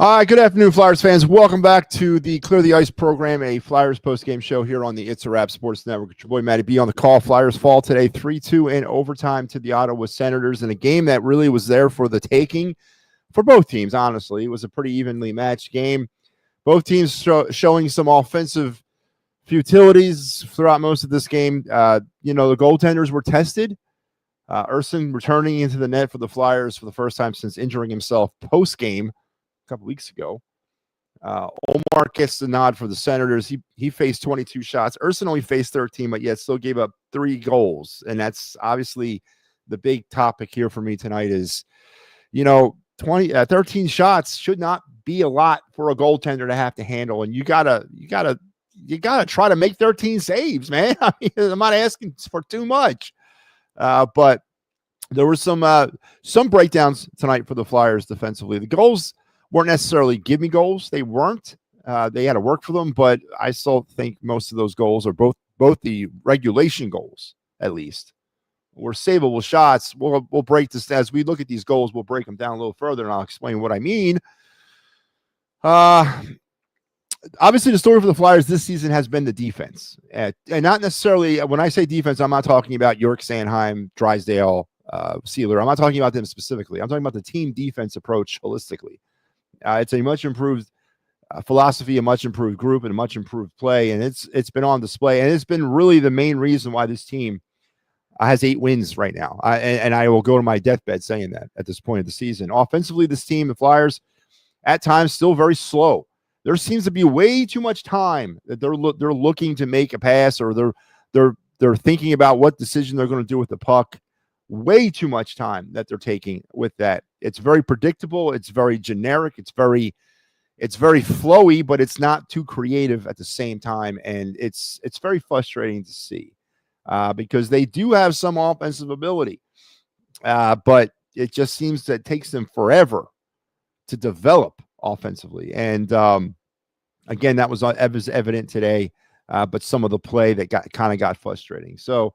All right, good afternoon, Flyers fans. Welcome back to the Clear the Ice program, a Flyers postgame show here on the It's a Wrap Sports Network. It's your boy, Matty B, on the call. Flyers fall today 3-2 in overtime to the Ottawa Senators in a game that really was there for the taking for both teams, honestly. It was a pretty evenly matched game. Both teams showing some offensive futilities throughout most of this game. The goaltenders were tested. Urson returning into the net for the Flyers for the first time since injuring himself post-game couple weeks ago. Omar gets the nod for the Senators. He faced 22 shots. Urson only faced 13, but yet still gave up 3 goals. And that's obviously the big topic here for me tonight is, 13 shots should not be a lot for a goaltender to have to handle. And you gotta try to make 13 saves, man. I mean, I'm not asking for too much. But there were some breakdowns tonight for the Flyers defensively. The goals weren't necessarily give me goals. They weren't. They had to work for them, but I still think most of those goals are both the regulation goals, at least, were savable shots. We'll break this as we look at these goals. We'll break them down a little further, and I'll explain what I mean. Obviously, the story for the Flyers this season has been the defense, and not necessarily when I say defense, I'm not talking about York, Sanheim, Drysdale, Sealer. I'm not talking about them specifically. I'm talking about the team defense approach holistically. It's a much improved philosophy, a much improved group, and a much improved play, and it's been on display. And it's been really the main reason why this team has 8 wins right now. And I will go to my deathbed saying that at this point of the season. Offensively, this team, the Flyers, at times still very slow. There seems to be way too much time that they're looking to make a pass, or they're thinking about what decision they're going to do with the puck. Way too much time that they're taking with that. It's very predictable. It's very generic. It's very flowy, but it's not too creative at the same time. And it's very frustrating to see because they do have some offensive ability, but it just seems that it takes them forever to develop offensively. And again, that was evident today, but some of the play that got frustrating. So,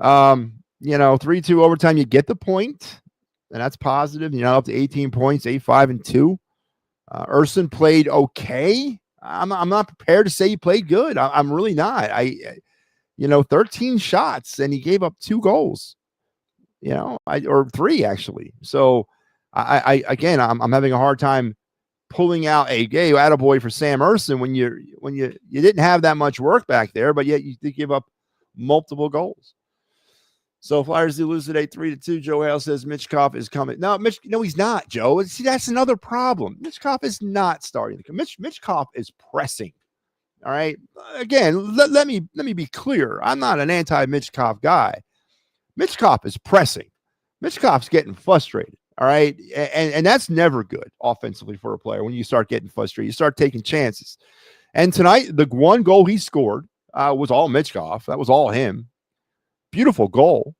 3-2 overtime, you get the point, and that's positive. Up to 18 points, 8-5-2. Urson played okay. I'm not prepared to say he played good. I'm really not. 13 shots, and he gave up 2 goals. Or 3 actually. So I'm having a hard time pulling out a attaboy for Sam Urson when you didn't have that much work back there, but yet you did give up multiple goals. So Flyers elucidate 3-2. Joe Hale says Mitchkov is coming. No, he's not, Joe. See, that's another problem. Mitchkov is not starting. Mitchkov is pressing. All right. Again, let me be clear. I'm not an anti-Mitchkov guy. Mitchkov is pressing. Mitchkov's getting frustrated. All right. And that's never good offensively for a player. When you start getting frustrated, you start taking chances. And tonight, the one goal he scored was all Mitchkov. That was all him. Beautiful goal,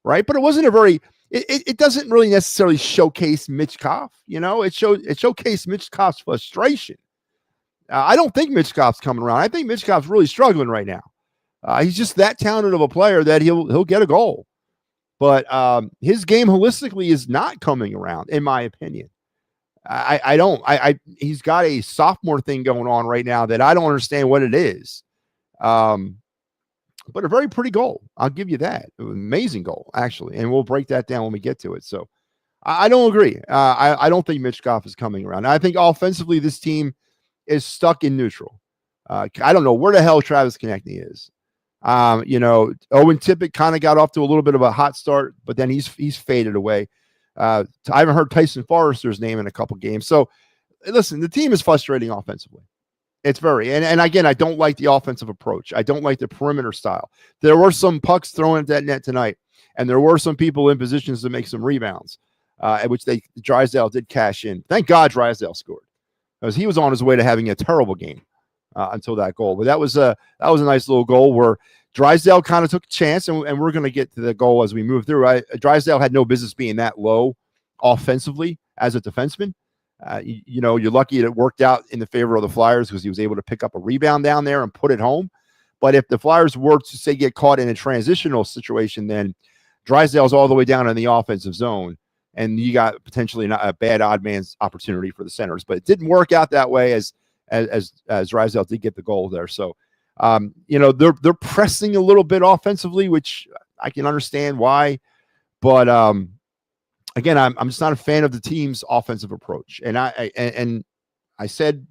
right? But it wasn't it doesn't really necessarily showcase Mitchkov. It showcased Mitchkov's frustration. I don't think Mitchkov's coming around. I think Mitchkov's really struggling right now. He's just that talented of a player that he'll get a goal. But his game holistically is not coming around, in my opinion. He's got a sophomore thing going on right now that I don't understand what it is. But a very pretty goal. I'll give you that. Amazing goal, actually. And we'll break that down when we get to it. So I don't agree. I don't think Mitchkov is coming around. I think offensively, this team is stuck in neutral. I don't know where the hell Travis Konechny is. Owen Tippett kind of got off to a little bit of a hot start, but then he's faded away. I haven't heard Tyson Forrester's name in a couple games. So listen, the team is frustrating offensively. It's very, and again, I don't like the offensive approach. I don't like the perimeter style. There were some pucks thrown at that net tonight, and there were some people in positions to make some rebounds, at which Drysdale did cash in. Thank God Drysdale scored, because he was on his way to having a terrible game until that goal. But that was a nice little goal where Drysdale kind of took a chance, and we're going to get to the goal as we move through. Drysdale had no business being that low offensively as a defenseman. You're lucky it worked out in the favor of the Flyers because he was able to pick up a rebound down there and put it home. But if the Flyers were to, say, get caught in a transitional situation, then Drysdale's all the way down in the offensive zone, and you got potentially not a bad odd man's opportunity for the centers. But it didn't work out that way as Drysdale did get the goal there. So, they're pressing a little bit offensively, which I can understand why. But again, I'm just not a fan of the team's offensive approach. And I said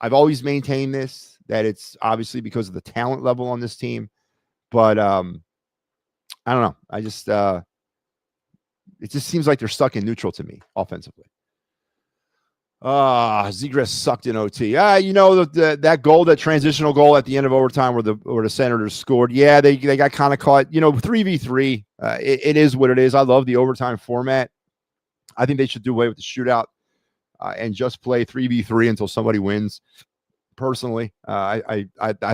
I've always maintained this, that it's obviously because of the talent level on this team. But I don't know. I just it just seems like they're stuck in neutral to me offensively. Zegras sucked in OT. That goal, that transitional goal at the end of overtime where the Senators scored. Yeah, they got kind of caught. 3v3. It is what it is. I love the overtime format. I think they should do away with the shootout and just play 3v3 until somebody wins. Personally, I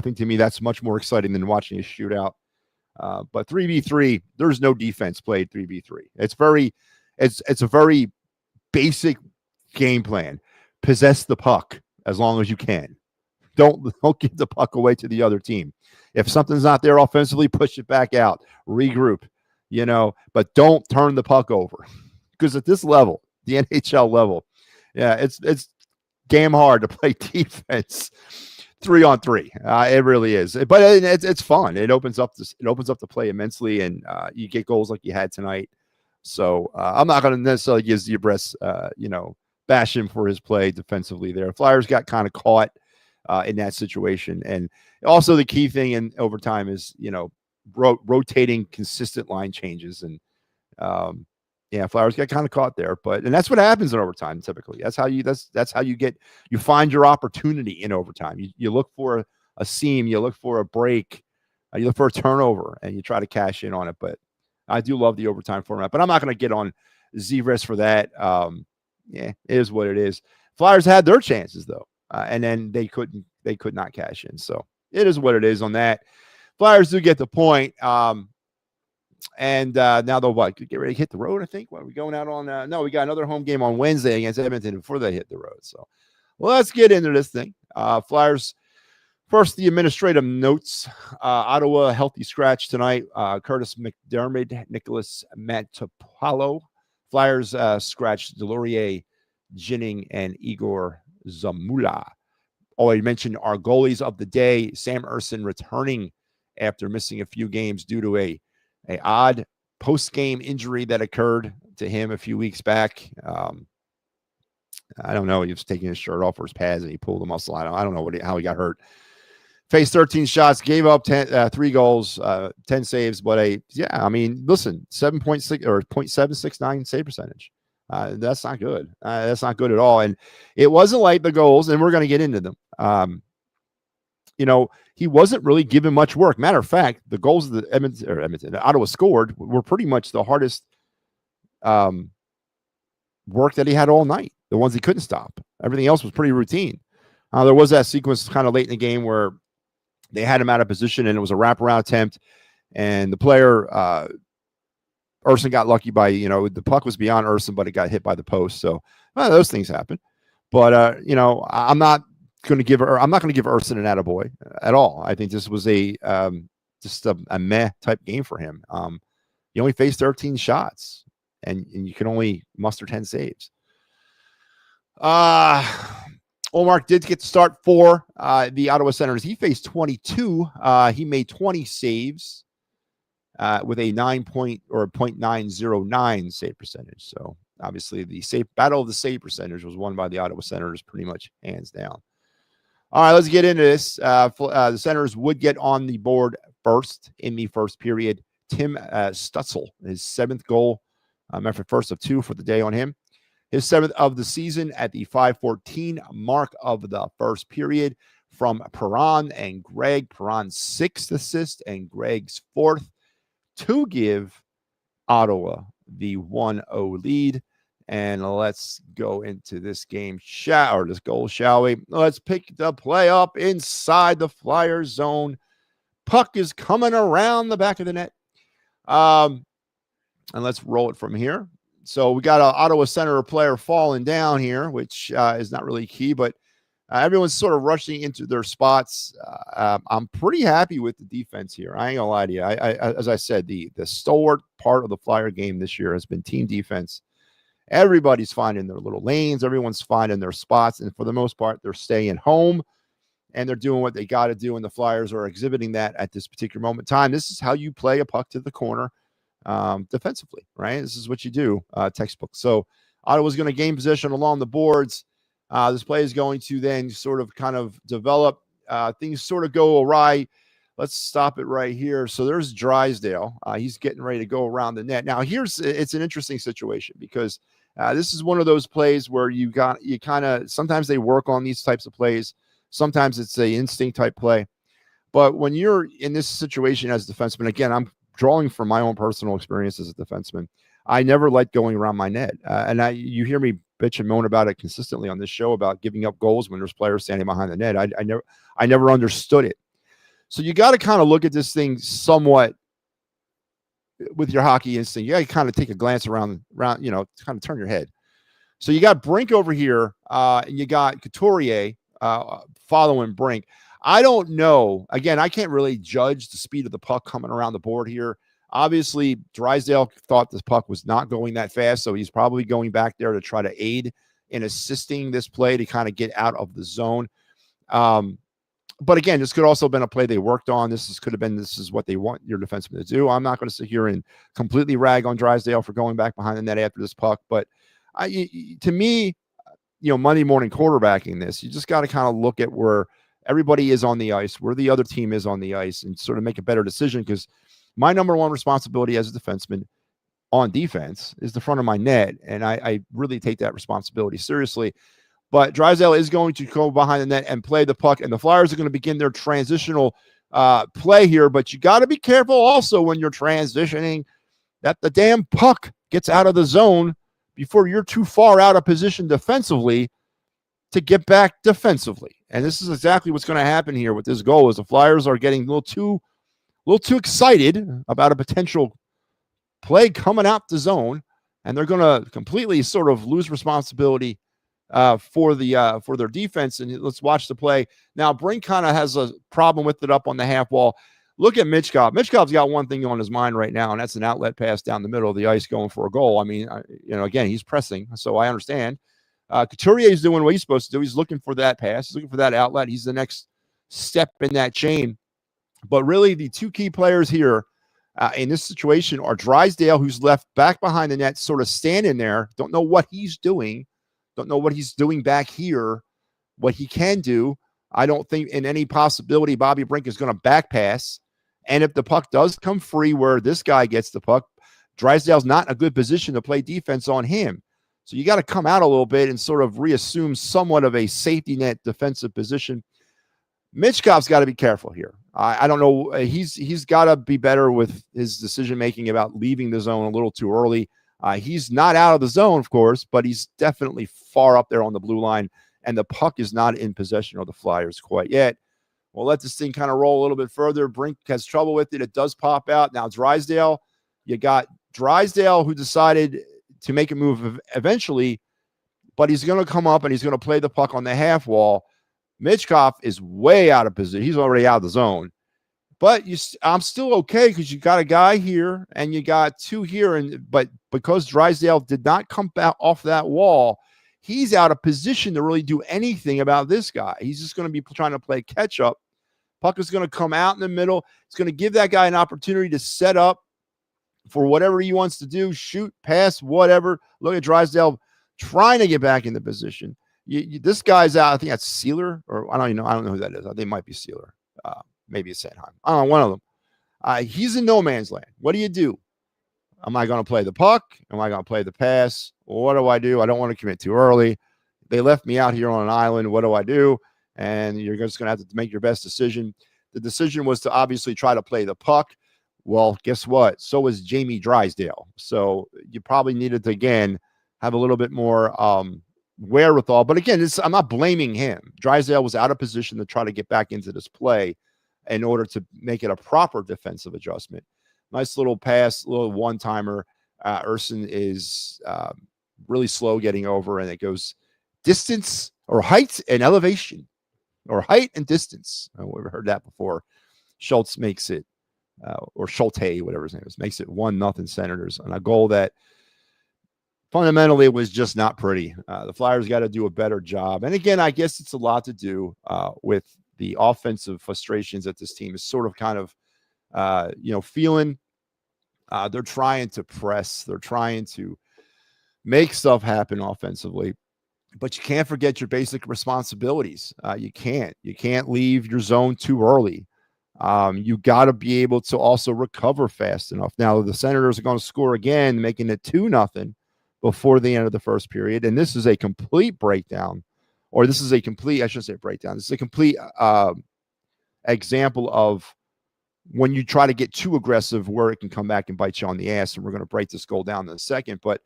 think to me that's much more exciting than watching a shootout. But 3v3, there's no defense played 3v3. It's a very basic game plan. Possess the puck as long as you can. Don't give the puck away to the other team. If something's not there offensively, push it back out. Regroup, but don't turn the puck over. Because at this level, the NHL level, yeah, it's damn hard to play defense 3-on-3. It really is. But it's fun. It opens up the play immensely, and you get goals like you had tonight. So I'm not going to necessarily give Zegras, bash him for his play defensively there. Flyers got kind of caught in that situation. And also the key thing in overtime is, rotating consistent line changes. And Flyers got kind of caught there, and that's what happens in overtime typically. That's how you find your opportunity in overtime. You look for a seam, you look for a break, you look for a turnover, and you try to cash in on it. But I do love the overtime format, but I'm not going to get on Zegras for that. It is what it is. Flyers had their chances though, and then they could not cash in. So it is what it is on that. Flyers do get the point. And now they'll get ready to hit the road, I think. What are we going out on? No, we got another home game on Wednesday against Edmonton before they hit the road. So let's get into this thing. Flyers, first, the administrative notes. Ottawa, healthy scratch tonight. Curtis McDermott, Nicholas Matopalo. Flyers scratched Delorier, Ginning, and Igor Zamula. Already mentioned our goalies of the day. Sam Ersson returning after missing a few games due to a odd post-game injury that occurred to him a few weeks back. I don't know. He was taking his shirt off or his pads and he pulled a muscle. I don't know how he got hurt. Faced 13 shots, gave up 3 goals, 10 saves. But listen, 7.6 or 0.769 save percentage. That's not good. That's not good at all. And it wasn't like the goals, and we're going to get into them. He wasn't really given much work. Matter of fact, the goals of the Ottawa scored were pretty much the hardest work that he had all night. The ones he couldn't stop. Everything else was pretty routine. There was that sequence kind of late in the game where they had him out of position and it was a wraparound attempt, and the player Ersson got lucky by the puck was beyond Ersson, but it got hit by the post. So those things happen. But I'm not going to give Ersson an attaboy at all. I think this was just a meh type game for him. He only faced 13 shots, and you can only muster 10 saves. Olmark did get to start for the Ottawa Senators. He faced 22. He made 20 saves with a 0.909 save percentage. So obviously the battle of the save percentage was won by the Ottawa Senators pretty much hands down. All right, let's get into this. The Senators would get on the board first in the first period. Tim Stutzel, his 7th goal, after first of 2 for the day on him. His 7th of the season at the 5:14 mark of the first period from Perron and Greg. Perron's 6th assist and Greg's 4th to give Ottawa the 1-0 lead. And let's go into this game, this goal, shall we? Let's pick the play up inside the Flyers zone. Puck is coming around the back of the net. And let's roll it from here. So we got an Ottawa Senator player falling down here, which is not really key, but everyone's sort of rushing into their spots. I'm pretty happy with the defense here. I ain't gonna lie to you. As I said, the stalwart part of the Flyer game this year has been team defense. Everybody's finding their little lanes. Everyone's finding their spots. And for the most part, they're staying home and they're doing what they got to do. And the Flyers are exhibiting that at this particular moment in time. This is how you play a puck to the corner defensively, right? This is what you do, textbook. So Ottawa's going to gain possession along the boards. This play is going to then sort of kind of develop. Things sort of go awry. Let's stop it right here. So there's Drysdale. He's getting ready to go around the net. Now it's an interesting situation because this is one of those plays where you kind of, sometimes they work on these types of plays. Sometimes it's a instinct type play. But when you're in this situation as a defenseman, again, I'm drawing from my own personal experience as a defenseman. I never like going around my net. You hear me bitch and moan about it consistently on this show about giving up goals when there's players standing behind the net. I never understood it. So you got to kind of look at this thing somewhat with your hockey instinct. You got to kind of take a glance around, kind of turn your head. So you got Brink over here, and you got Couturier following Brink. I don't know. Again, I can't really judge the speed of the puck coming around the board here. Obviously, Drysdale thought this puck was not going that fast, so he's probably going back there to try to aid in assisting this play to kind of get out of the zone. But again, this could also have been a play they worked on. This is what they want your defenseman to do. I'm not going to sit here and completely rag on Drysdale for going back behind the net after this puck. But to me, Monday morning quarterbacking this, you just got to kind of look at where everybody is on the ice, where the other team is on the ice, and sort of make a better decision. Because my number one responsibility as a defenseman on defense is the front of my net, and I really take that responsibility seriously. But Drysdale is going to go behind the net and play the puck, and the Flyers are going to begin their transitional play here. But you got to be careful also when you're transitioning that the damn puck gets out of the zone before you're too far out of position defensively to get back defensively. And this is exactly what's going to happen here with this goal, is the Flyers are getting a little too excited about a potential play coming out the zone, and they're going to completely sort of lose responsibility for their defense. And let's watch the play. Now, Brink kind of has a problem with it up on the half wall. Look at Michkov. Michkov's got one thing on his mind right now, and that's an outlet pass down the middle of the ice going for a goal. I mean, again, he's pressing, so I understand. Couturier is doing what he's supposed to do. He's looking for that pass. He's looking for that outlet. He's the next step in that chain. But really, the two key players here in this situation are Drysdale, who's left back behind the net, sort of standing there, don't know what he's doing, don't know what he's doing back here, what he can do. I don't think in any possibility Bobby Brink is going to back pass. And if the puck does come free where this guy gets the puck, Drysdale's not in a good position to play defense on him. So you got to come out a little bit and sort of reassume somewhat of a safety net defensive position. Michkov's got to be careful here. I don't know. He's got to be better with his decision-making about leaving the zone a little too early. He's not out of the zone, of course, but he's definitely far up there on the blue line, and the puck is not in possession of the Flyers quite yet. We'll let this thing kind of roll a little bit further. Brink has trouble with it. It does pop out. Now, Drysdale, you got Drysdale who decided to make a move eventually, but he's going to come up and he's going to play the puck on the half wall. Michkov is way out of position. He's already out of the zone. But I'm still okay because you got a guy here and you got two here. But because Drysdale did not come back off that wall, he's out of position to really do anything about this guy. He's just going to be trying to play catch up. Puck is going to come out in the middle. It's going to give that guy an opportunity to set up for whatever he wants to do, shoot, pass, whatever. Look at Drysdale trying to get back into position. This guy's out. I think that's Sealer, or I don't know who that is. They might be Sealer. Maybe it's Sanheim. I don't know, one of them. He's in no man's land. What do? Am I going to play the puck? Am I going to play the pass? Well, what do? I don't want to commit too early. They left me out here on an island. What do I do? And you're just going to have to make your best decision. The decision was to obviously try to play the puck. Well, guess what? So was Jamie Drysdale. So you probably needed to, again, have a little bit more wherewithal. But again, I'm not blaming him. Drysdale was out of position to try to get back into this play in order to make it a proper defensive adjustment. Nice little pass, little one-timer. Urson is really slow getting over, and it goes distance or height and elevation, or height and distance. We've heard that before. Schultz makes it, or Schulte, whatever his name is, makes it 1-0 Senators on a goal that fundamentally, it was just not pretty. The Flyers got to do a better job. And again, I guess it's a lot to do with the offensive frustrations that this team is sort of kind of, feeling. They're trying to press. They're trying to make stuff happen offensively. But you can't forget your basic responsibilities. You can't leave your zone too early. You got to be able to also recover fast enough. Now, the Senators are going to score again, making it 2-0 before the end of the first period. And this is a complete breakdown, or this is a complete, I shouldn't say breakdown. This is a complete example of when you try to get too aggressive where it can come back and bite you on the ass. And we're going to break this goal down in a second. But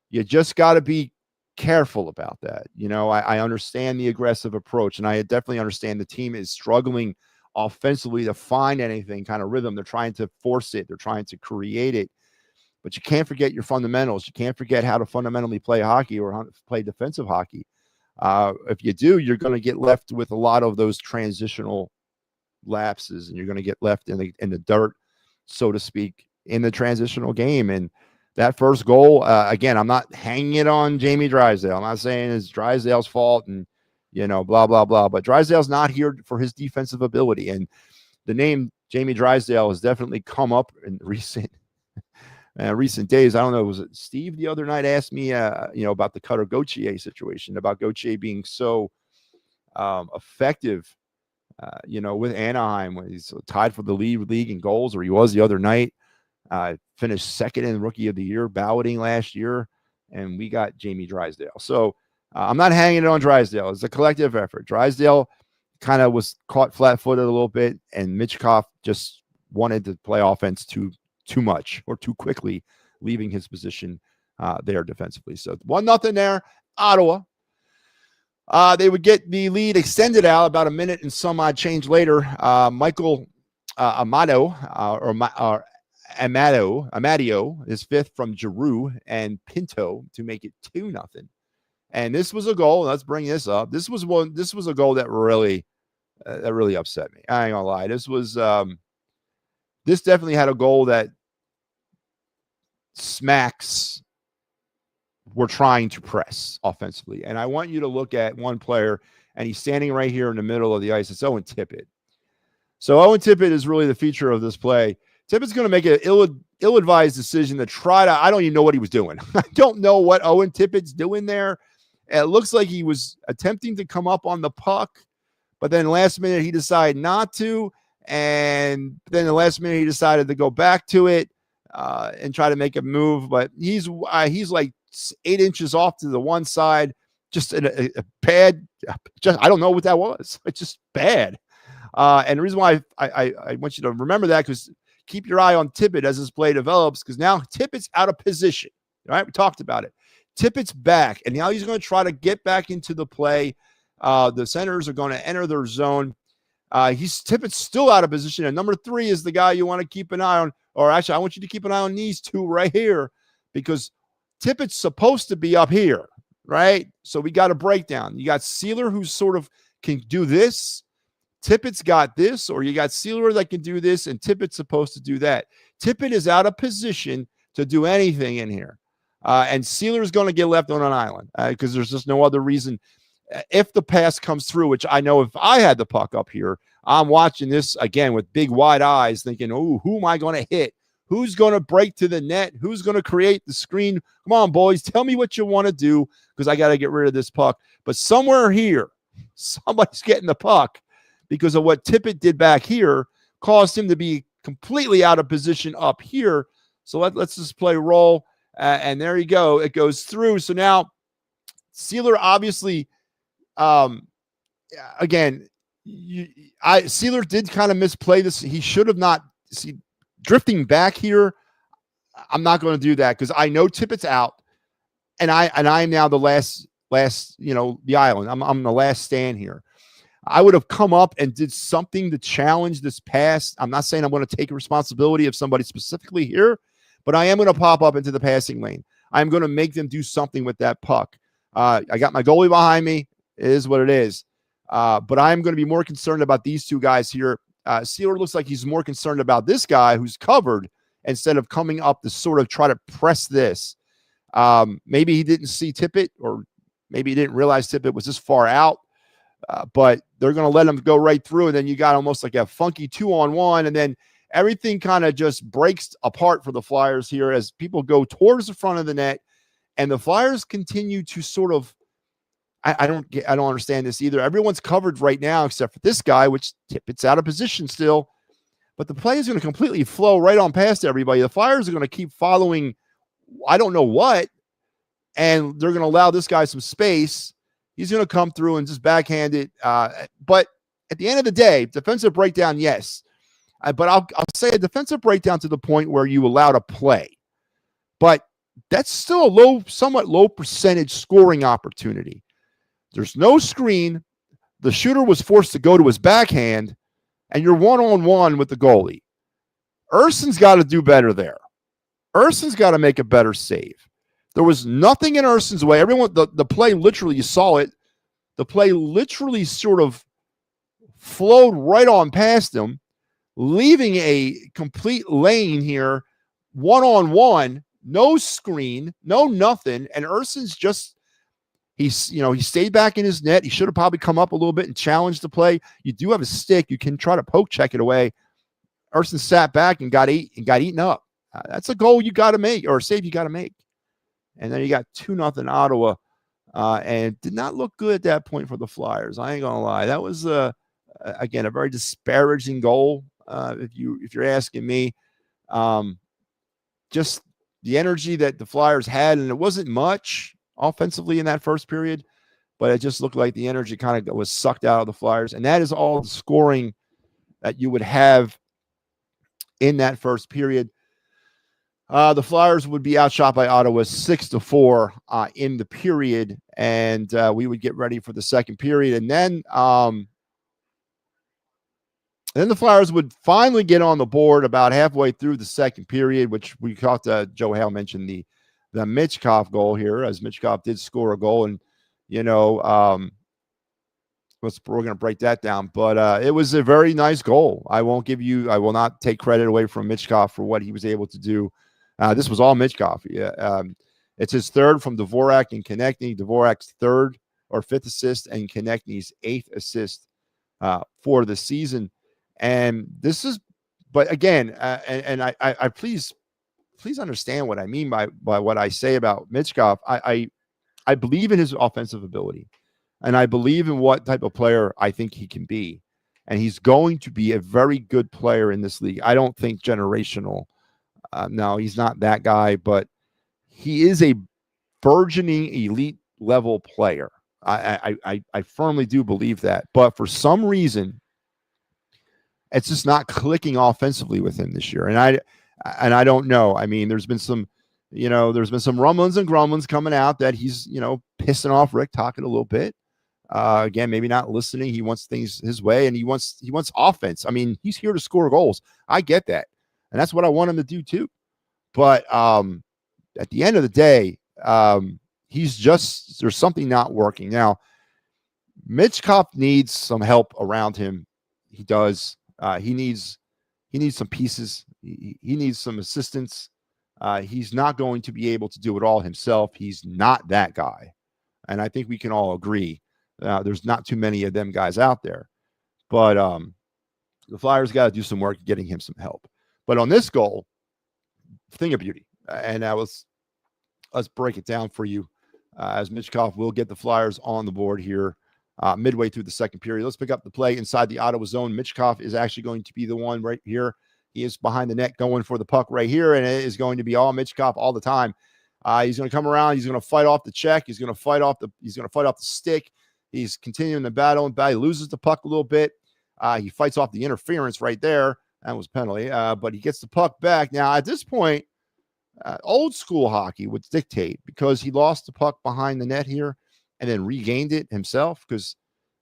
you just got to be careful about that. I understand the aggressive approach, and I definitely understand the team is struggling offensively to find anything kind of rhythm. They're trying to force it. They're trying to create it. But you can't forget your fundamentals. You can't forget how to fundamentally play hockey or how to play defensive hockey. If you do, you're going to get left with a lot of those transitional lapses, and you're going to get left in the dirt, so to speak, in the transitional game. And that first goal, again, I'm not hanging it on Jamie Drysdale. I'm not saying it's Drysdale's fault and, blah, blah, blah. But Drysdale's not here for his defensive ability. And the name Jamie Drysdale has definitely come up in recent days. I don't know. Was it Steve the other night asked me, about the Cutter Gauthier situation, about Gauthier being so effective, with Anaheim when he's tied for the league in goals, or he was the other night. Finished second in Rookie of the Year balloting last year, and we got Jamie Drysdale. So I'm not hanging it on Drysdale. It's a collective effort. Drysdale kind of was caught flat-footed a little bit, and Mitchkov just wanted to play offense too much or too quickly, leaving his position there defensively. So 1-0 there, Ottawa. They would get the lead extended out about a minute and some odd change later. Michael Amadio is fifth from Giroux and Pinto to make it 2-0. And this was a goal. Let's bring this up. This was a goal that really upset me. I ain't gonna lie. This definitely had a goal that smacks we're trying to press offensively. And I want you to look at one player, and he's standing right here in the middle of the ice. It's Owen Tippett. So Owen Tippett is really the feature of this play. Tippett's going to make an ill-advised decision to try to – I don't even know what he was doing. I don't know what Owen Tippett's doing there. It looks like he was attempting to come up on the puck, but then last minute he decided not to, and then the last minute he decided to go back to it and try to make a move. But he's like 8 inches off to the one side, just a bad – I don't know what that was. It's just bad. And the reason why I want you to remember that, because – keep your eye on Tippett as this play develops, because now Tippett's out of position. All right, we talked about it. Tippett's back, and now he's going to try to get back into the play. The Senators are going to enter their zone. Tippett's still out of position, and number 3 is the guy you want to keep an eye on. Or actually, I want you to keep an eye on these two right here, because Tippett's supposed to be up here, right? So we got a breakdown. You got Sealer, who sort of can do this. Tippett's got this, or you got Sealer that can do this, and Tippett's supposed to do that. Tippett is out of position to do anything in here. And Sealer is going to get left on an island because there's just no other reason. If the pass comes through, which I know if I had the puck up here, I'm watching this again with big wide eyes thinking, oh, who am I going to hit? Who's going to break to the net? Who's going to create the screen? Come on, boys, tell me what you want to do, because I got to get rid of this puck. But somewhere here, somebody's getting the puck, because of what Tippett did back here caused him to be completely out of position up here. So let's just play roll. And there you go. It goes through. So now Sealer obviously, again, Sealer did kind of misplay this. He should have not. See, drifting back here, I'm not going to do that, because I know Tippett's out, and I'm now the last, the island. I'm the last stand here. I would have come up and did something to challenge this pass. I'm not saying I'm going to take responsibility of somebody specifically here, but I am going to pop up into the passing lane. I'm going to make them do something with that puck. I got my goalie behind me. It is what it is. But I'm going to be more concerned about these two guys here. Sealer looks like he's more concerned about this guy who's covered instead of coming up to sort of try to press this. Maybe he didn't see Tippett, or maybe he didn't realize Tippett was this far out. But they're going to let him go right through, and then you got almost like a funky 2-on-1, and then everything kind of just breaks apart for the Flyers here as people go towards the front of the net, and the Flyers continue to sort of. I don't understand this either. Everyone's covered right now except for this guy, which Tippett's out of position still. But the play is going to completely flow right on past everybody. The Flyers are going to keep following, I don't know what, and they're going to allow this guy some space. He's going to come through and just backhand it. But at the end of the day, defensive breakdown, yes. But I'll say a defensive breakdown to the point where you allowed a play. But that's still a somewhat low percentage scoring opportunity. There's no screen. The shooter was forced to go to his backhand, and you're one-on-one with the goalie. Urson's got to do better there. Urson's got to make a better save. There was nothing in Urson's way. The play literally, you saw it. The play literally sort of flowed right on past him, leaving a complete lane here, one-on-one, no screen, no nothing. And Urson's just, he stayed back in his net. He should have probably come up a little bit and challenged the play. You do have a stick. You can try to poke check it away. Urson sat back and got eaten up. That's a goal you got to make, or a save you got to make. And then you got 2-0 Ottawa, and it did not look good at that point for the Flyers. I ain't gonna lie. That was again a very disparaging goal, if you're asking me. Just the energy that the Flyers had, and it wasn't much offensively in that first period, but it just looked like the energy kind of was sucked out of the Flyers, and that is all the scoring that you would have in that first period. The Flyers would be outshot by Ottawa 6-4 in the period, and we would get ready for the second period. And then the Flyers would finally get on the board about halfway through the second period, which we talked Joe Hale mentioned the Michkov goal here, as Michkov did score a goal. And, we're going to break that down. But it was a very nice goal. I will not take credit away from Michkov for what he was able to do. This was all Michkov. Yeah, it's his third from Dvorak and Konechny. Dvorak's third or fifth assist, and Konechny's eighth assist for the season. And this is, but again, and I please understand what I mean by what I say about Michkov. I believe in his offensive ability, and I believe in what type of player I think he can be, and he's going to be a very good player in this league. I don't think generational. No, he's not that guy, but he is a burgeoning elite level player. I firmly do believe that. But for some reason, it's just not clicking offensively with him this year. And I don't know. I mean, there's been some rumblings and grumblings coming out that he's, pissing off Rick Tocchet a little bit. Again, maybe not listening. He wants things his way, and he wants offense. I mean, he's here to score goals. I get that. And that's what I want him to do too. But at the end of the day, there's something not working. Now, Michkov needs some help around him. He does. He needs some pieces. He needs some assistance. He's not going to be able to do it all himself. He's not that guy. And I think we can all agree. There's not too many of them guys out there. But the Flyers got to do some work getting him some help. But on this goal, thing of beauty. And let's break it down for you, as Michkov will get the Flyers on the board here midway through the second period. Let's pick up the play inside the Ottawa zone. Michkov is actually going to be the one right here. He is behind the net going for the puck right here, and it is going to be all Michkov all the time. He's going to come around. He's going to fight off the check. He's going to fight off the stick. He's continuing the battle, and he loses the puck a little bit. He fights off the interference right there. That was a penalty, but he gets the puck back. Now, at this point, old school hockey would dictate, because he lost the puck behind the net here and then regained it himself. Because,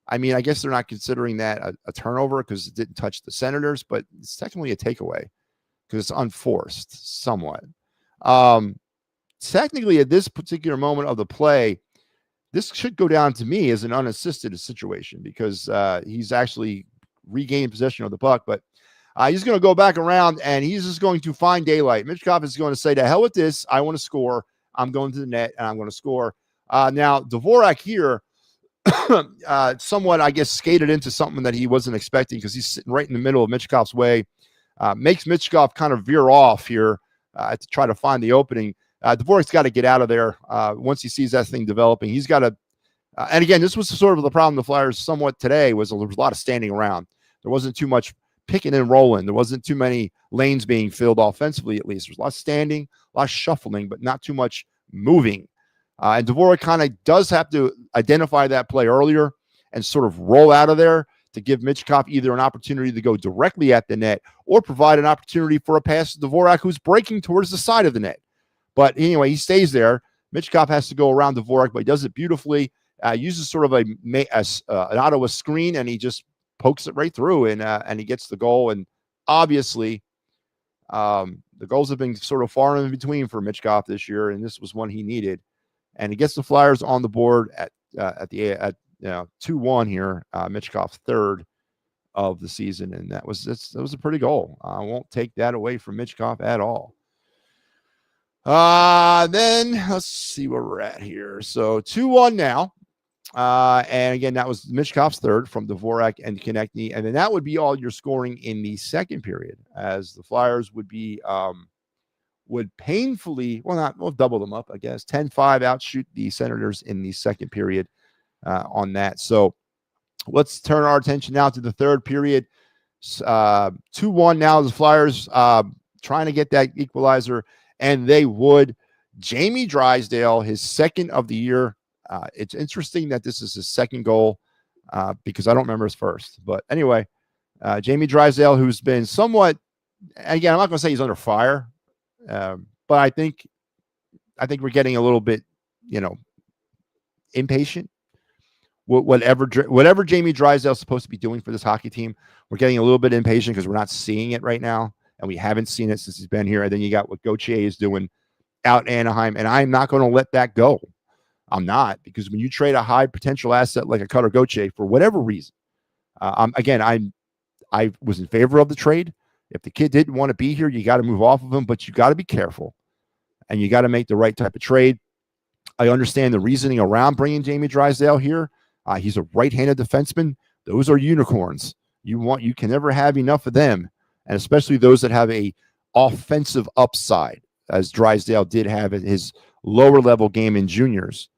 I mean, I guess they're not considering that a turnover because it didn't touch the Senators, but it's technically a takeaway because it's unforced somewhat. Technically, at this particular moment of the play, this should go down to me as an unassisted situation, because he's actually regained possession of the puck, but he's going to go back around, and he's just going to find daylight. Michkov is going to say, to hell with this. I want to score. I'm going to the net and I'm going to score. Now, Dvorak here somewhat, I guess, skated into something that he wasn't expecting because he's sitting right in the middle of Michkov's way. Makes Michkov kind of veer off here to try to find the opening. Dvorak's got to get out of there once he sees that thing developing. He's got to and again, this was sort of the problem the Flyers somewhat today was there was a lot of standing around. There wasn't too much picking and rolling. There wasn't too many lanes being filled offensively, at least. There's a lot of standing, a lot of shuffling, but not too much moving. And Dvorak kind of does have to identify that play earlier and sort of roll out of there to give Michkov either an opportunity to go directly at the net or provide an opportunity for a pass to Dvorak, who's breaking towards the side of the net. But anyway, he stays there. Michkov has to go around Dvorak, but he does it beautifully. Uses sort of an Ottawa screen, and he just pokes it right through, and he gets the goal. And obviously, the goals have been sort of far in between for Michkov this year, and this was one he needed. And he gets the Flyers on the board at 2-1 here. Michkov's third of the season, and that was a pretty goal. I won't take that away from Michkov at all. Then let's see where we're at here. So 2-1 now. And again, that was Michkov's third from Dvorak and Konechny. And then that would be all your scoring in the second period, as the Flyers would be, would painfully, we'll double them up, I guess. 10-5 outshoot the Senators in the second period on that. So let's turn our attention now to the third period. 2-1 now, the Flyers trying to get that equalizer, and they would. Jamie Drysdale, his second of the year. It's interesting that this is his second goal because I don't remember his first. But anyway, Jamie Drysdale, who's been somewhat, again, I'm not going to say he's under fire, but I think we're getting a little bit, impatient. Whatever Jamie Drysdale is supposed to be doing for this hockey team, we're getting a little bit impatient because we're not seeing it right now, and we haven't seen it since he's been here. And then you got what Gauthier is doing out in Anaheim, and I'm not going to let that go. I'm not, because when you trade a high potential asset like a Cutter Gauthier for whatever reason, I was in favor of the trade. If the kid didn't want to be here, you got to move off of him, but you got to be careful and you got to make the right type of trade. I understand the reasoning around bringing Jamie Drysdale here. He's a right-handed defenseman. Those are unicorns. You can never have enough of them, and especially those that have a offensive upside, as Drysdale did have in his lower level game in juniors.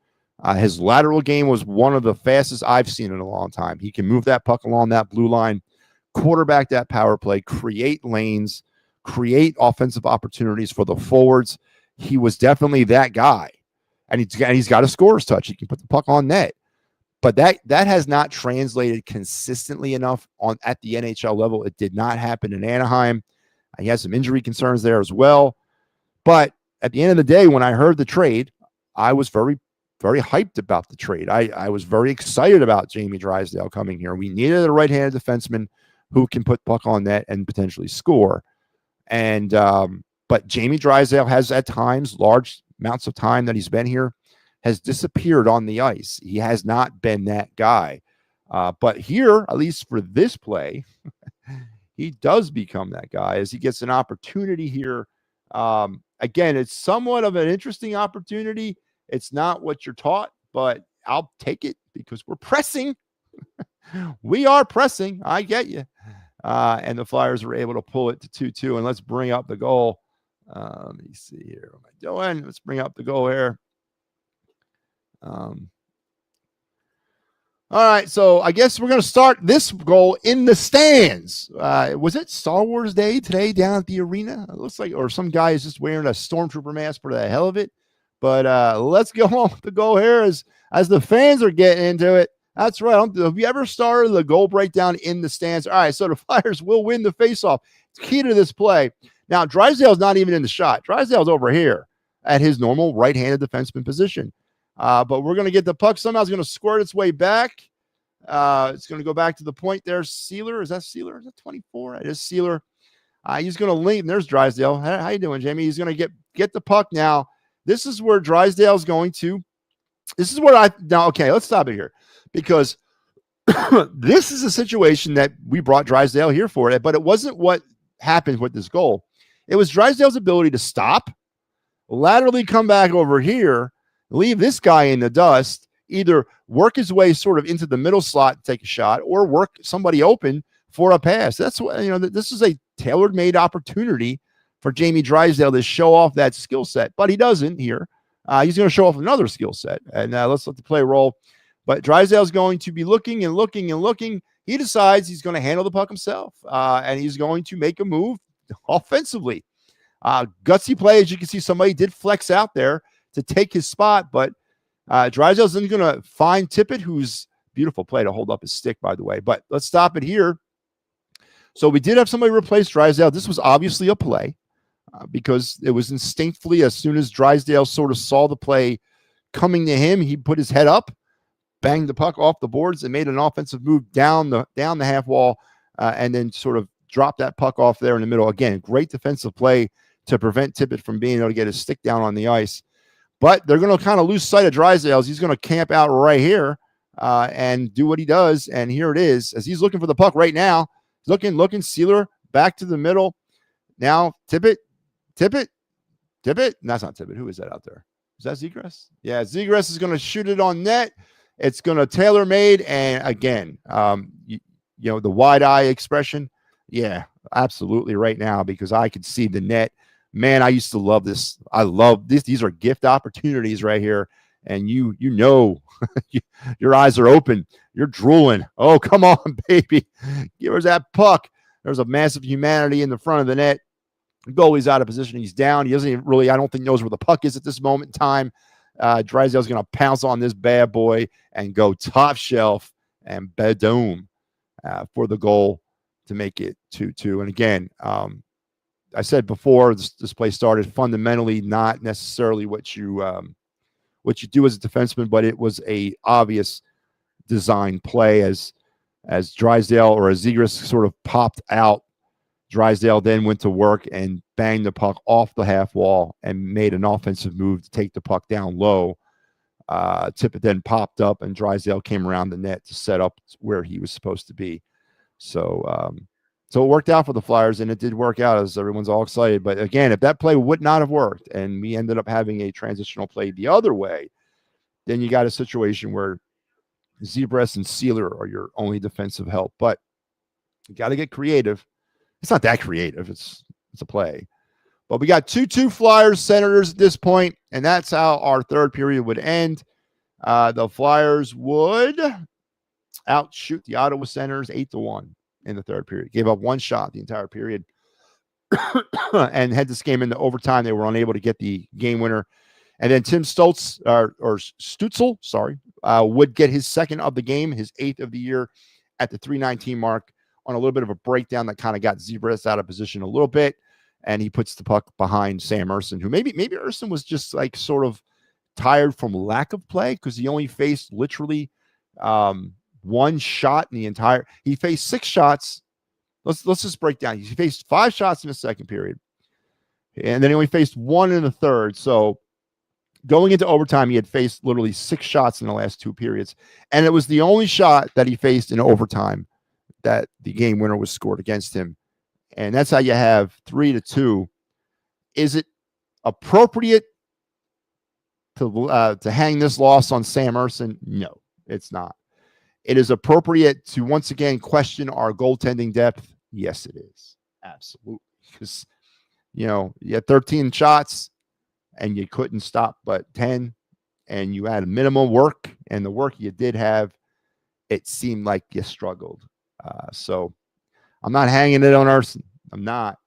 His lateral game was one of the fastest I've seen in a long time. He can move that puck along that blue line, quarterback that power play, create lanes, create offensive opportunities for the forwards. He was definitely that guy. And he's got a scorer's touch. He can put the puck on net. But that has not translated consistently enough at the NHL level. It did not happen in Anaheim. He has some injury concerns there as well. But at the end of the day, when I heard the trade, I was very, very hyped about the trade. I was very excited about Jamie Drysdale coming here. We needed a right-handed defenseman who can put puck on net and potentially score. And but Jamie Drysdale has at times, large amounts of time that he's been here, has disappeared on the ice. He has not been that guy. But here, at least for this play, he does become that guy as he gets an opportunity here. Again, it's somewhat of an interesting opportunity. It's not what you're taught, but I'll take it because we're pressing. We are pressing. I get you. And the Flyers were able to pull it to 2-2. And let's bring up the goal. Let me see here. What am I doing? Let's bring up the goal here. All right, so I guess we're going to start this goal in the stands. Was it Star Wars Day today down at the arena? It looks like, or some guy is just wearing a stormtrooper mask for the hell of it. But let's go on with the goal here as the fans are getting into it. That's right. Have you ever started the goal breakdown in the stands? All right, so the Flyers will win the faceoff. It's key to this play. Now, Drysdale's not even in the shot. Drysdale's over here at his normal right-handed defenseman position. But we're going to get the puck. Somehow it's going to squirt its way back. It's going to go back to the point there. Sealer. Is that Sealer? Is that 24? It is Sealer. He's going to lean. There's Drysdale. How you doing, Jamie? He's going to get the puck now. This is where Drysdale's going to. This is where okay, let's stop it here. Because this is a situation that we brought Drysdale here for, but it wasn't what happened with this goal. It was Drysdale's ability to stop, laterally come back over here, leave this guy in the dust, either work his way sort of into the middle slot and take a shot, or work somebody open for a pass. That's what, this is a tailor-made opportunity for Jamie Drysdale to show off that skill set, but he doesn't here. He's going to show off another skill set, and let's let the play roll. But Drysdale's going to be looking and looking and looking. He decides he's going to handle the puck himself, and he's going to make a move offensively. Gutsy play, as you can see, somebody did flex out there to take his spot, but Drysdale's then going to find Tippett, who's beautiful play to hold up his stick, by the way. But let's stop it here. So we did have somebody replace Drysdale. This was obviously a play because it was instinctively, as soon as Drysdale sort of saw the play coming to him, he put his head up, banged the puck off the boards, and made an offensive move down the half wall, and then sort of dropped that puck off there in the middle. Again, great defensive play to prevent Tippett from being able to get his stick down on the ice. But they're going to kind of lose sight of Drysdale. He's going to camp out right here and do what he does. And here it is, as he's looking for the puck right now. Looking, Sealer back to the middle. Now Tippett. That's not Tippett. Who is that out there? Is that Zegras? Yeah, Zegras is going to shoot it on net. It's going to tailor-made. And again, the wide eye expression. Yeah, absolutely right now, because I could see the net. Man, I used to love this. I love this. These are gift opportunities right here. And your eyes are open. You're drooling. Oh, come on, baby. Give us that puck. There's a massive humanity in the front of the net. The goalie's out of position. He's down. He doesn't even really, I don't think, knows where the puck is at this moment in time. Drysdale's going to pounce on this bad boy and go top shelf and Bedome for the goal to make it 2-2. And again, I said before this play started, fundamentally not necessarily what you do as a defenseman, but it was a obvious design play as Drysdale, or as Zegras sort of popped out. Drysdale then went to work and banged the puck off the half wall and made an offensive move to take the puck down low. Tippett then popped up, and Drysdale came around the net to set up where he was supposed to be. So it worked out for the Flyers, and it did work out, as everyone's all excited. But again, if that play would not have worked and we ended up having a transitional play the other way, then you got a situation where Zegras and Sealer are your only defensive help. But you got to get creative. It's not that creative. It's a play. But we got 2-2 Flyers Senators at this point, and that's how our third period would end. The Flyers would outshoot the Ottawa Senators 8-1 in the third period. Gave up one shot the entire period and had this game into overtime. They were unable to get the game winner. And then Tim Stutzel, would get his second of the game, his 8th of the year, at the 3:19 mark on a little bit of a breakdown that kind of got Zegras out of position a little bit. And he puts the puck behind Sam Ersson, who maybe Ersson was just like sort of tired from lack of play, because he only faced literally one shot in the entire. He faced 6 shots. Let's just break down. He faced 5 shots in the second period, and then he only faced 1 in the third. So going into overtime, he had faced literally 6 shots in the last 2 periods, and it was the only shot that he faced in overtime that the game winner was scored against him. And that's how you have 3-2. Is it appropriate to hang this loss on Sam Ersson? No, it's not. It is appropriate to once again question our goaltending depth. Yes, it is. Absolutely. Because, you had 13 shots and you couldn't stop but 10, and you had minimum work, and the work you did have, it seemed like you struggled. So I'm not hanging it on Ersson. I'm not.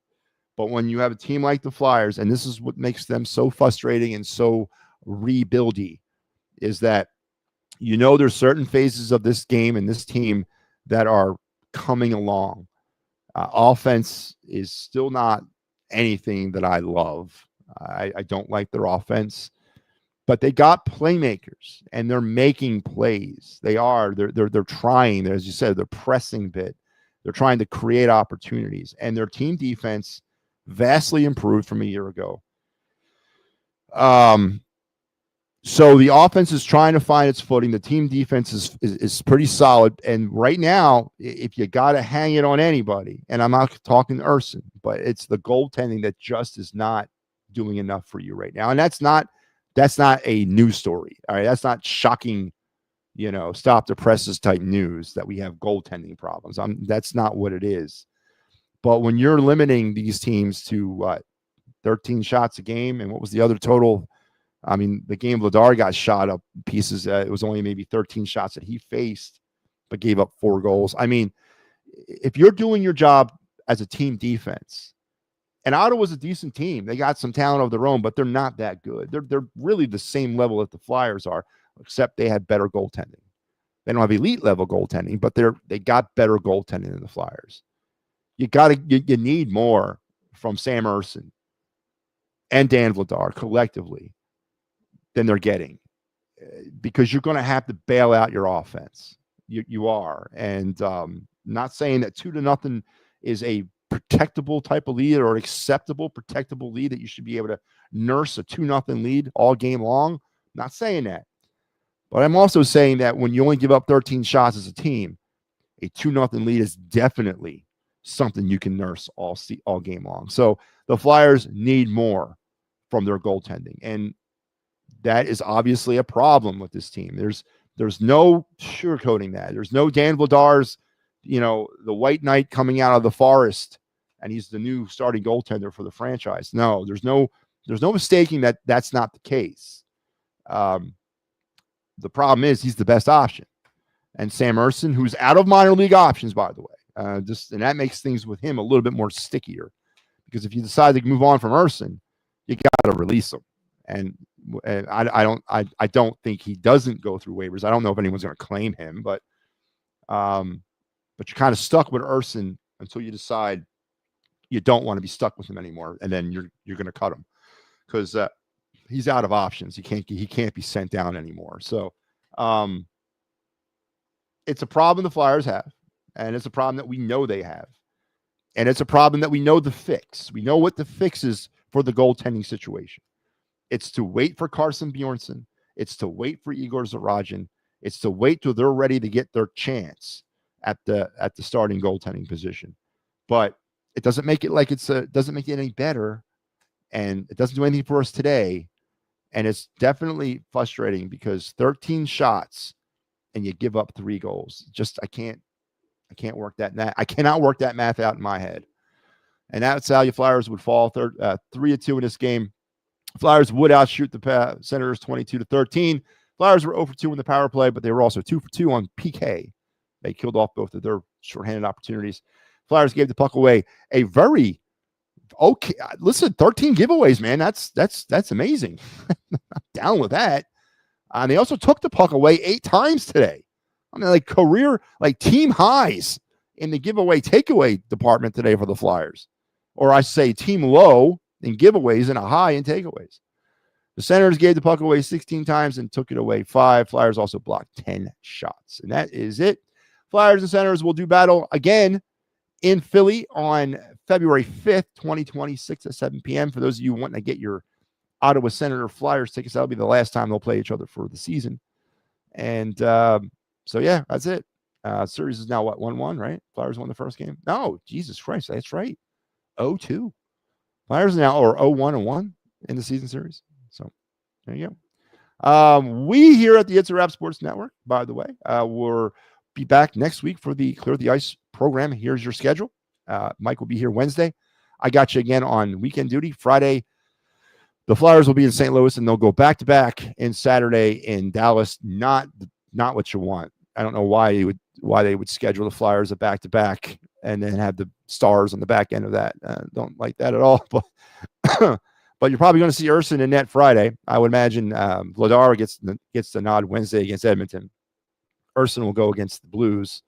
But when you have a team like the Flyers, and this is what makes them so frustrating and so rebuildy, is that there's certain phases of this game and this team that are coming along. Offense is still not anything that I love. I don't like their offense, but they got playmakers and they're making plays. They're trying. As you said, they're pressing a bit. They're trying to create opportunities, and their team defense vastly improved from a year ago. So the offense is trying to find its footing. The team defense is pretty solid. And right now, if you got to hang it on anybody, and I'm not talking Ersson, but it's the goaltending that just is not doing enough for you right now. And that's not a news story. All right. That's not shocking, stop the presses type news that we have goaltending problems. That's not what it is. But when you're limiting these teams to what, 13 shots a game, and what was the other total? I mean, the game Vladar got shot up pieces. It was only maybe 13 shots that he faced, but gave up 4 goals. I mean, if you're doing your job as a team defense, and Ottawa's a decent team, they got some talent of their own, but they're not that good. They're really the same level that the Flyers are, except they had better goaltending. They don't have elite level goaltending, but they got better goaltending than the Flyers. You need more from Sam Ersson and Dan Vladar collectively than they're getting, because you're going to have to bail out your offense. You are. And not saying that 2-0 is a protectable type of lead or acceptable protectable lead, that you should be able to nurse a 2-0 lead all game long. I'm not saying that. But I'm also saying that when you only give up 13 shots as a team, a 2-0 lead is definitely something you can nurse all game long. So the Flyers need more from their goaltending. And that is obviously a problem with this team. There's no sugarcoating that. There's no Dan Vladar's, the white knight coming out of the forest, and he's the new starting goaltender for the franchise. No, there's no mistaking that that's not the case. The problem is he's the best option. And Sam Ersson, who's out of minor league options, by the way, and that makes things with him a little bit more stickier, because if you decide to move on from Ersson, you got to release him. And I don't think he doesn't go through waivers. I don't know if anyone's going to claim him, but you're kind of stuck with Ersson until you decide you don't want to be stuck with him anymore, and then you're going to cut him because he's out of options. He can't be sent down anymore. So it's a problem the Flyers have, and it's a problem that we know they have, and it's a problem that we know the fix. We know what the fix is for the goaltending situation. It's to wait for Carson Bjornsson. It's to wait for Igor Zaradin. It's to wait till they're ready to get their chance at the starting goaltending position. But it doesn't make it doesn't make it any better, and it doesn't do anything for us today. And it's definitely frustrating because 13 shots and you give up 3 goals. Just I can't work that. I cannot work that math out in my head. And that's how your Flyers would fall 3-2 in this game. Flyers would outshoot the Senators 22-13. Flyers were 0-for-2 in the power play, but they were also 2-for-2 on PK. They killed off both of their shorthanded opportunities. Flyers gave the puck away. A very okay. Listen, 13 giveaways, man. That's amazing. I'm down with that. And they also took the puck away 8 times today. I mean, like career, like team highs in the takeaway department today for the Flyers. Or I say team low in giveaways and a high in takeaways. The Senators gave the puck away 16 times and took it away 5. Flyers also blocked 10 shots. And that is it. Flyers and Senators will do battle again in Philly on February 5th, 2026 at 7 p.m. For those of you wanting to get your Ottawa Senator Flyers tickets, that'll be the last time they'll play each other for the season. And so, yeah, that's it. Series is now, 1-1, right? Flyers won the first game. No, Jesus Christ, that's right. 0-2. Flyers now are 0-1-1 in the season series. So there you go. We here at the It's a Wrap Sports Network, by the way, we'll be back next week for the Clear the Ice program. Here's your schedule. Mike will be here Wednesday. I got you again on weekend duty. Friday, the Flyers will be in St. Louis, and they'll go back-to-back in Saturday in Dallas. Not what you want. I don't know why they would schedule the Flyers a back-to-back and then have the Stars on the back end of that. Don't like that at all. But but you're probably going to see Ersson in net Friday. I would imagine Vladar gets the nod Wednesday against Edmonton. Ersson will go against the Blues,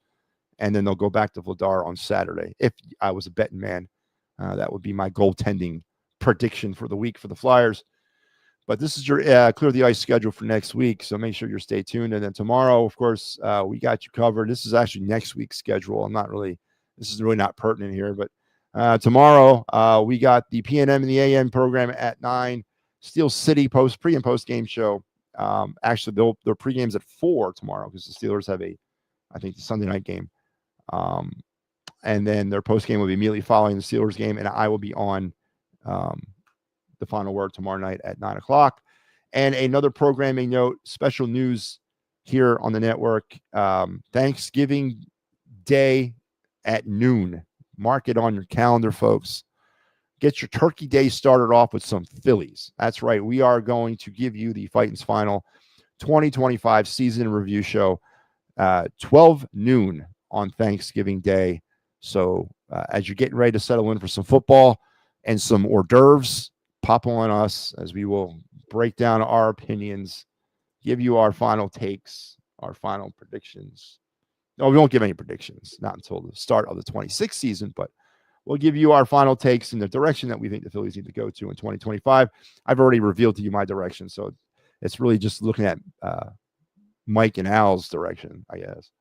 and then they'll go back to Vladar on Saturday. If I was a betting man, that would be my goaltending prediction for the week for the Flyers. But this is your Clear the Ice schedule for next week, so make sure you stay tuned. And then tomorrow, of course, we got you covered. This is actually next week's schedule. This is really not pertinent here, but tomorrow we got the PNM and the AM program at 9. Steel City pre and post game show. Actually, their pregame's at 4 tomorrow because the Steelers have the Sunday night game. And then their post game will be immediately following the Steelers game, and I will be on the final word tomorrow night at 9 o'clock. And another programming note, special news here on the network. Thanksgiving Day at noon. Mark it on your calendar, folks. Get your Turkey Day started off with some Phillies. That's right. We are going to give you the Fighting's Final 2025 season review show, 12 noon on Thanksgiving Day. So as you're getting ready to settle in for some football and some hors d'oeuvres, pop on us as we will break down our opinions, give you our final takes, our final predictions. No, we won't give any predictions, not until the start of the 26th season, but we'll give you our final takes in the direction that we think the Phillies need to go to in 2025. I've already revealed to you my direction, so it's really just looking at Mike and Al's direction, I guess.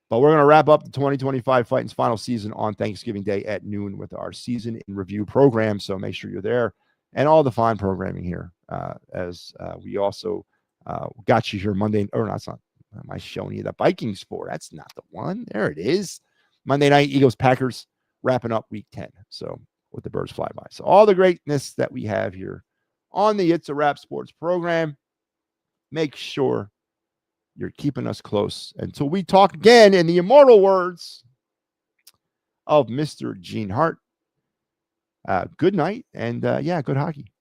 But we're going to wrap up the 2025 Fighting's final season on Thanksgiving Day at noon with our season in review program, so make sure you're there, and all the fine programming here, as we also got you here Monday, or not, am I showing you the Vikings for? That's not the one. There it is. Monday night, Eagles, Packers, wrapping up week 10. So with the birds fly by. So all the greatness that we have here on the It's a Wrap Sports program, make sure you're keeping us close until we talk again in the immortal words of Mr. Gene Hart. Good night and good hockey.